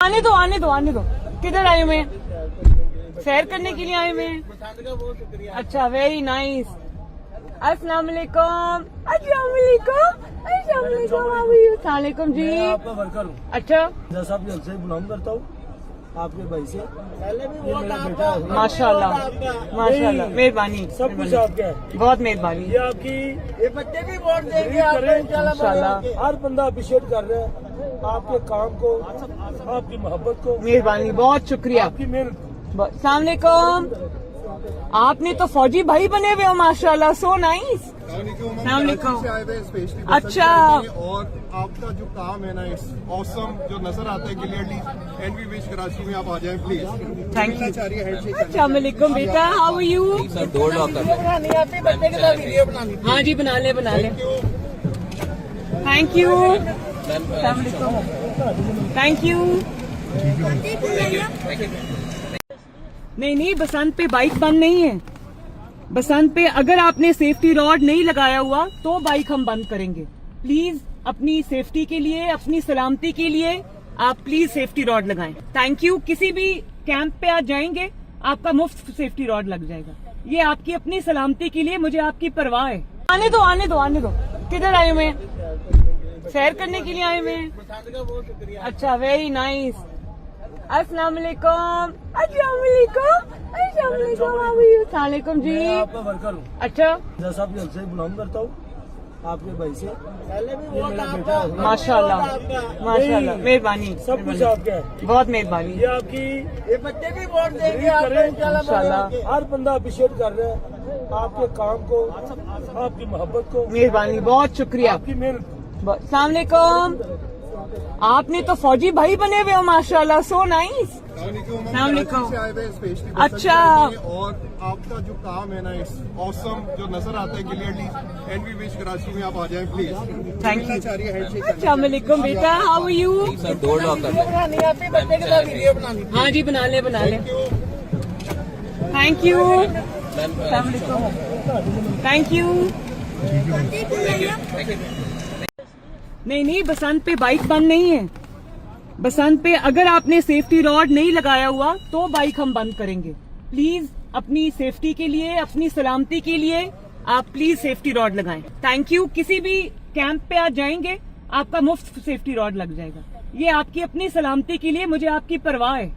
आने दो आने दो आने दो। किधर आए हुए हैं? सैर करने के लिए आए हुए हैं। अच्छा, वेरी नाइस। अस्सलाम वालेकुम। अस्सलाम वालेकुम। अस्सलाम वालेकुम। How are you? अस्सलाम वालेकुम जी। मैं आपका वर्कर हूँ। अच्छा, जैसा भी हमसे बिलोंग करता हूँ आपके भाई से। भी ये मेरा बेटा है। माशाल्लाह माशाल्लाह, मेहरबानी। सब कुछ आपका है। बहुत मेहरबानी। ये आपकी ये बच्चे भी वोट देंगे आप आपको इंशाल्लाह। इंशाल्लाह। हर बंदा अप्रिशिएट कर रहा है आपके काम को, आपकी मोहब्बत को, मेहरबानी, बहुत शुक्रिया। आपकी मेहनत को। अस्सलाम वालेकुम। आपने तो फौजी भाई बने हुए हो माशाल्लाह, सो नाइस। स्पेशली अच्छा। और आपका जो काम है ना, इट्स ऑसम, जो नजर आता है clearly. And we wish Karachi में आप आ जाएं प्लीज। Thank you. चाह रही है हैंडशेक अस्सलाम वालेकुम बेटा, हाउ आर यू? बनानी आती बच्चे के साथ वीडियो बनानी। हाँ जी, बना ले बना ले। Thank you. Thank you. नहीं नहीं, बसंत पे बाइक बंद नहीं है। बसंत पे अगर आपने सेफ्टी रॉड नहीं लगाया हुआ तो बाइक हम बंद करेंगे। प्लीज अपनी सेफ्टी के लिए, अपनी सलामती के लिए आप प्लीज सेफ्टी रॉड लगाएं। Thank you. किसी भी कैंप पे आप जाएंगे आपका मुफ्त सेफ्टी रॉड लग जाएगा। ये आपकी अपनी सलामती के लिए, मुझे आपकी परवाह है। आने दो आने दो आने दो। किधर आए हुए हैं? सैर करने के लिए आए हुए हैं। अच्छा, वेरी नाइस। अस्सलाम वालेकुम। अस्सलाम वालेकुम। अस्सलाम वालेकुम। How are you? अस्सलाम वालेकुम जी। मैं आपका वर्कर हूँ। अच्छा, जैसा भी हमसे बिलोंग करता हूँ आपके भाई से। भी ये वोट मेरा बेटा है। माशाल्लाह माशाल्लाह, मेहरबानी। सब कुछ आपका है। बहुत मेहरबानी। ये आपकी ये बच्चे भी वोट देंगे आपको इंशाल्लाह। हर बंदा अप्रिशिएट कर रहा है आपके काम को, आपकी मोहब्बत को, मेहरबानी, बहुत शुक्रिया। आपकी मेहनत को। अस्सलाम वालेकुम। आपने तो फौजी भाई बने हुए हो माशाल्लाह, सो नाइस। स्पेशली अच्छा। और आपका जो काम है ना, इट्स ऑसम, जो नजर आता है clearly. And we wish Karachi में आप आ जाएं प्लीज। Thank you. चाह रही है हैंडशेक अस्सलाम वालेकुम बेटा, हाउ आर यू? बनानी आती बच्चे के साथ वीडियो बनानी। हाँ जी, बना ले बना ले। Thank you. Thank you. नहीं नहीं, बसंत पे बाइक बंद नहीं है। बसंत पे अगर आपने सेफ्टी रॉड नहीं लगाया हुआ तो बाइक हम बंद करेंगे। प्लीज अपनी सेफ्टी के लिए, अपनी सलामती के लिए आप प्लीज सेफ्टी रॉड लगाएं। Thank you. किसी भी कैंप पे आप जाएंगे आपका मुफ्त सेफ्टी रॉड लग जाएगा। ये आपकी अपनी सलामती के लिए, मुझे आपकी परवाह है।